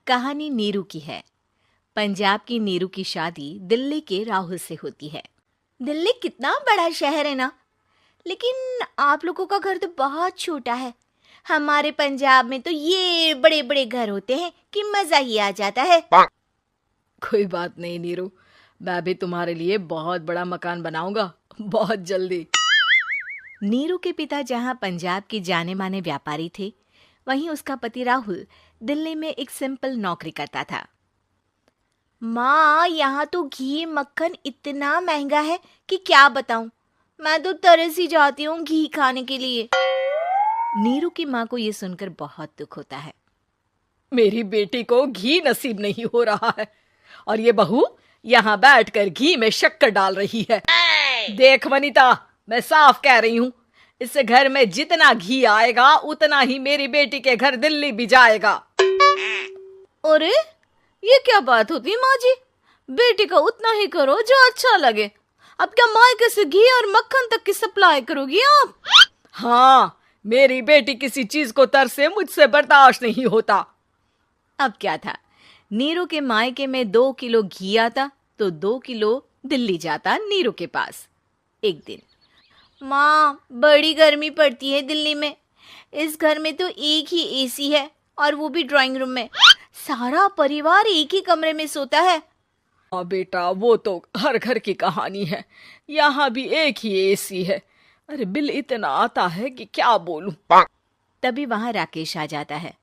कहानी नीरू की है। पंजाब की नीरू की शादी दिल्ली के राहुल से होती है। दिल्ली कितना बड़ा शहर है ना, लेकिन आप लोगों का घर तो बहुत छोटा है। हमारे पंजाब में तो ये बड़े बड़े घर होते हैं कि मजा ही आ जाता है। कोई बात नहीं नीरू, मैं भी तुम्हारे लिए बहुत बड़ा मकान बनाऊंगा बहुत जल्दी। नीरू के पिता जहाँ पंजाब के जाने माने व्यापारी थे, वहीं उसका पति राहुल दिल्ली में एक सिंपल नौकरी करता था। माँ, यहाँ तो घी मक्खन इतना महंगा है कि क्या बताऊं। मैं तो तरस ही जाती हूँ घी खाने के लिए। नीरू की माँ को ये सुनकर बहुत दुख होता है। मेरी बेटी को घी नसीब नहीं हो रहा है और ये बहू यहाँ बैठकर घी में शक्कर डाल रही है। देख वनिता, मैं साफ कह रही हूँ, इस घर में जितना घी आएगा उतना ही मेरी बेटी के घर दिल्ली भी जाएगा। अरे ये क्या बात होती है माँ जी? बेटी का उतना ही करो जो अच्छा लगे। अब क्या मायके से घी और मक्खन तक की सप्लाई करोगी आप? हाँ, मेरी बेटी किसी चीज को तरसे मुझसे बर्दाश्त नहीं होता। अब क्या था, नीरू के मायके में 2 किलो घी आता तो 2 किलो दिल्ली जाता नीरू के पास। एक दिन, माँ बड़ी गर्मी पड़ती है दिल्ली में। इस घर में तो एक ही एसी है और वो भी ड्राइंग रूम में। सारा परिवार एक ही कमरे में सोता है। हाँ बेटा, वो तो हर घर की कहानी है। यहाँ भी एक ही एसी है। अरे बिल इतना आता है कि क्या बोलूं। तभी वहां राकेश आ जाता है।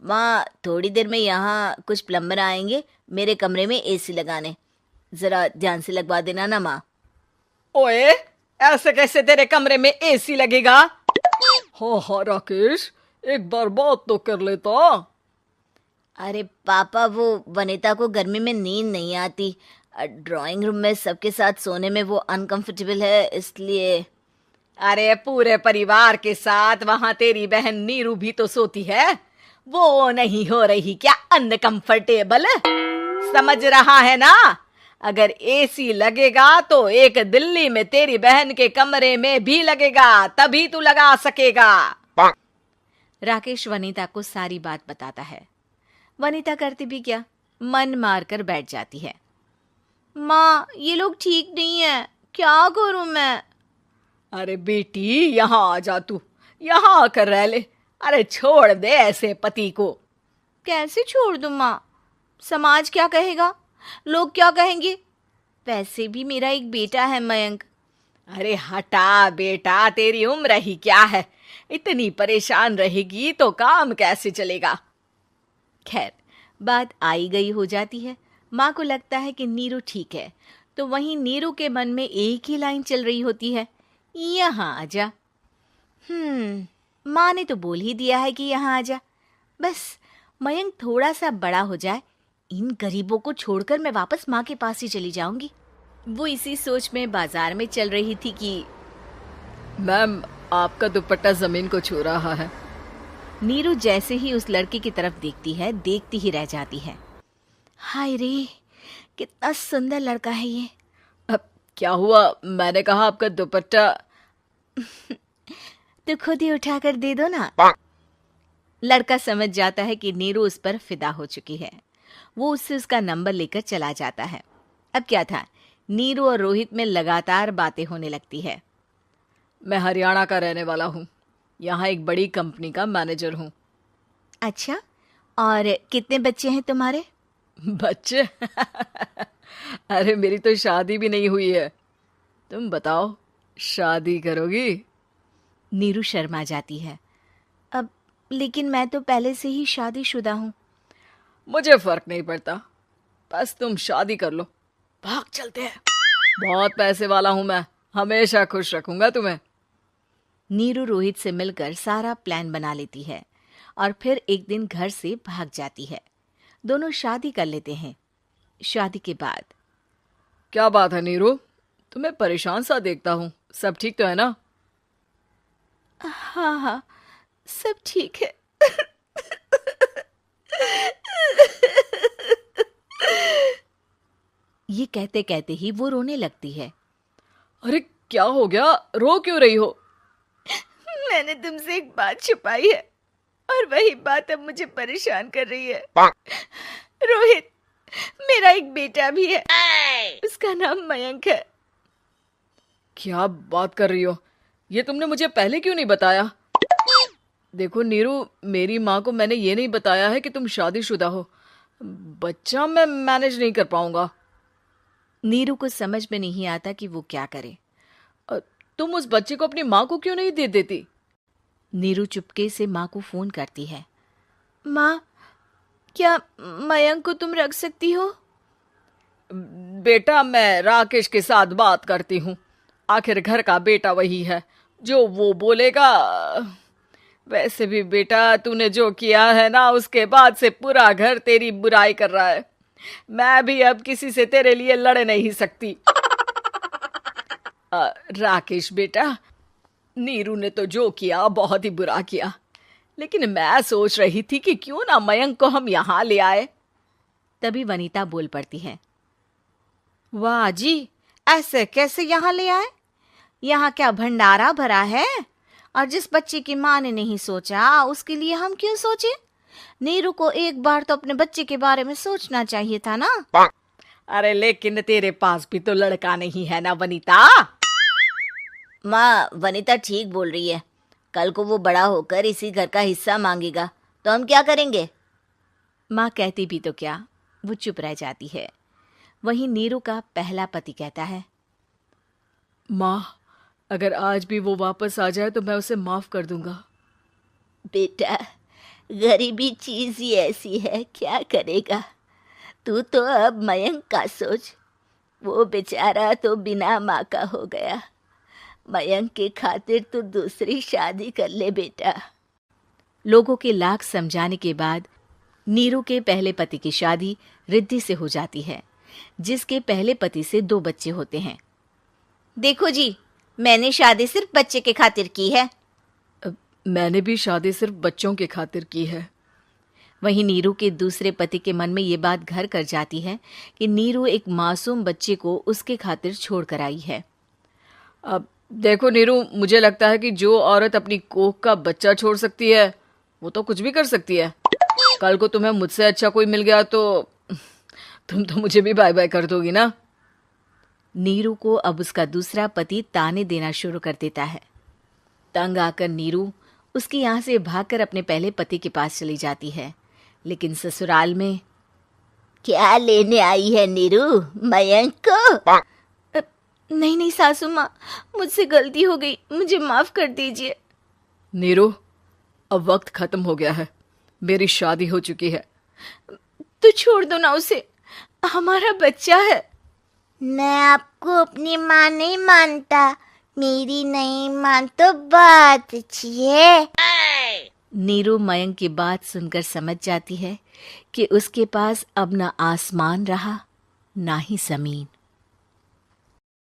माँ, थोड़ी देर में यहाँ कुछ प्लम्बर आएंगे मेरे कमरे में एसी लगाने। जरा ध्यान से लगवा देना ना माँ। ओए, ऐसे कैसे तेरे कमरे में एसी लगेगा? हाँ राकेश, एक बार बात तो कर लेता। अरे पापा, वो वनिता को गर्मी में नींद नहीं आती। ड्राइंग रूम में सबके साथ सोने में वो अनकंफर्टेबल है, इसलिए। अरे पूरे परिवार के साथ वहां तेरी बहन नीरू भी तो सोती है। वो नहीं हो रही क्या अनकंफर्टेबल? समझ रहा है ना? अगर एसी लगेगा तो एक दिल्ली में तेरी बहन के कमरे में भी लगेगा, तभी तू लगा सकेगा। राकेश वनिता को सारी बात बताता है। वनिता करती भी क्या, मन मार कर बैठ जाती है। माँ, ये लोग ठीक नहीं है, क्या करूं मैं? अरे बेटी, यहाँ आ जा, तू यहाँ आकर रह ले। अरे छोड़ दे ऐसे पति को। कैसे छोड़ दूं माँ? समाज क्या कहेगा, लोग क्या कहेंगे? वैसे भी मेरा एक बेटा है मयंक। अरे हटा बेटा, तेरी उम्र ही क्या है? इतनी परेशान रहेगी तो काम कैसे चलेगा? खैर, बात आई गई हो जाती है। माँ को लगता है कि नीरू ठीक है, तो वहीं नीरू के मन में एक ही लाइन चल रही होती है, यहाँ आजा। माँ ने तो बोल ही दिया है कि यहाँ आजा। बस मयंक थोड़ा सा बड़ा हो जाए, इन गरीबों को छोड़कर मैं वापस माँ के पास ही चली जाऊंगी। वो इसी सोच में बाजार में चल रही थी कि मैम, आपका दुपट्टा जमीन को छू रहा है। नीरू जैसे ही उस लड़के की तरफ देखती है, देखती ही रह जाती है। हाय रे, कितना सुंदर लड़का है ये। अब क्या हुआ? मैंने कहा आपका दुपट्टा। तो खुद ही उठाकर दे दो ना। लड़का समझ जाता है कि नीरू उस पर फिदा हो चुकी है। वो उससे उसका नंबर लेकर चला जाता है। अब क्या था, नीरू और रोहित में लगातार बातें होने लगती है। मैं हरियाणा का रहने वाला हूँ, यहाँ एक बड़ी कंपनी का मैनेजर हूँ। अच्छा, और कितने बच्चे हैं तुम्हारे? बच्चे? अरे मेरी तो शादी भी नहीं हुई है। तुम बताओ, शादी करोगी? नीरू शर्मा जाती है। अब लेकिन मैं तो पहले से ही शादीशुदा हूँ। मुझे फर्क नहीं पड़ता, बस तुम शादी कर लो। भाग चलते हैं, बहुत पैसे वाला हूँ मैं, हमेशा खुश रखूंगा तुम्हें। नीरू रोहित से मिलकर सारा प्लान बना लेती है और फिर एक दिन घर से भाग जाती है। दोनों शादी कर लेते हैं। शादी के बाद, क्या बात है नीरू, तुम्हें परेशान सा देखता हूँ, सब ठीक तो है ना? हाँ हाँ, सब ठीक है। ये कहते कहते ही वो रोने लगती है। अरे क्या हो गया, रो क्यों रही हो? मैंने तुमसे एक बात छुपाई है। और वही बात अब मुझे परेशान कर रही है। रोहित, मेरा एक बेटा भी है, उसका नाम मयंक है। क्या बात कर रही हो? ये तुमने मुझे पहले क्यों नहीं बताया? देखो नीरू, मेरी माँ को मैंने ये नहीं बताया है कि तुम शादीशुदा हो। बच्चा मैं मैनेज नहीं कर पाऊंगा। नीरू को समझ में नहीं आता कि वो क्या करे। तुम उस बच्चे को अपनी माँ को क्यों नहीं दे देती? नीरू चुपके से माँ को फोन करती है। माँ, क्या मयंक को तुम रख सकती हो? बेटा, मैं राकेश के साथ बात करती हूँ। आखिर घर का बेटा वही है, जो वो बोलेगा। वैसे भी बेटा, तूने जो किया है ना, उसके बाद से पूरा घर तेरी बुराई कर रहा है। मैं भी अब किसी से तेरे लिए लड़ नहीं सकती। राकेश बेटा, नीरू ने तो जो किया बहुत ही बुरा किया, लेकिन मैं सोच रही थी कि क्यों ना मयंक को हम यहाँ ले आए। तभी वनीता बोल पड़ती है। वाह जी, ऐसे कैसे यहाँ ले आए? यहाँ क्या भंडारा भरा है? और जिस बच्चे की माँ ने नहीं सोचा, उसके लिए हम क्यों सोचे? नीरू को एक बार तो अपने बच्चे के बारे में सोचना चाहिए था ना। अरे लेकिन तेरे पास भी तो लड़का नहीं है ना वनीता। माँ, वनीता ठीक बोल रही है। कल को वो बड़ा होकर इसी घर का हिस्सा मांगेगा तो हम क्या करेंगे? माँ कहती भी तो क्या, वो चुप रह जाती है। वहीं नीरू का पहला पति कहता है। माँ, अगर आज भी वो वापस आ जाए तो मैं उसे माफ कर दूंगा। बेटा, गरीबी चीज ही ऐसी है, क्या करेगा? तू तो अब मयंक का सोच। वो बेचारा तो बिना माँ का हो गया। मयंक के खातिर तू दूसरी शादी कर ले बेटा। लोगों के लाख समझाने के बाद नीरू के पहले पति की शादी रिद्धि से हो जाती है, जिसके पहले पति से 2 बच्चे होते हैं। देखो जी, मैंने शादी सिर्फ बच्चे के खातिर की है। मैंने भी शादी सिर्फ बच्चों के खातिर की है। वहीं नीरू के दूसरे पति के मन में ये बात घर कर जाती है कि नीरू एक मासूम बच्चे को उसके खातिर छोड़ कर आई है। अब देखो नीरू, मुझे लगता है कि जो औरत अपनी कोख का बच्चा छोड़ सकती है, वो तो कुछ भी कर सकती है। कल को तुम्हें मुझसे अच्छा कोई मिल गया तो तुम तो मुझे भी बाय बाय कर दोगी ना। नीरू को अब उसका दूसरा पति ताने देना शुरू कर देता है। तंग आकर नीरू उसके यहाँ से भागकर अपने पहले पति के पास चली जाती है, लेकिन ससुराल में क्या लेने आई है नीरू, मयंक को? नहीं नहीं सासू माँ, मुझसे गलती हो गई, मुझे माफ कर दीजिए। नीरू, अब वक्त खत्म हो गया है, मेरी शादी हो चुकी है। तो छोड़ दो ना उसे, हमारा बच्चा है। मैं आपको अपनी माँ नहीं मानता, मेरी नहीं मान तो बात अच्छी है। नीरू मयंक की बात सुनकर समझ जाती है कि उसके पास अब ना आसमान रहा ना ही जमीन।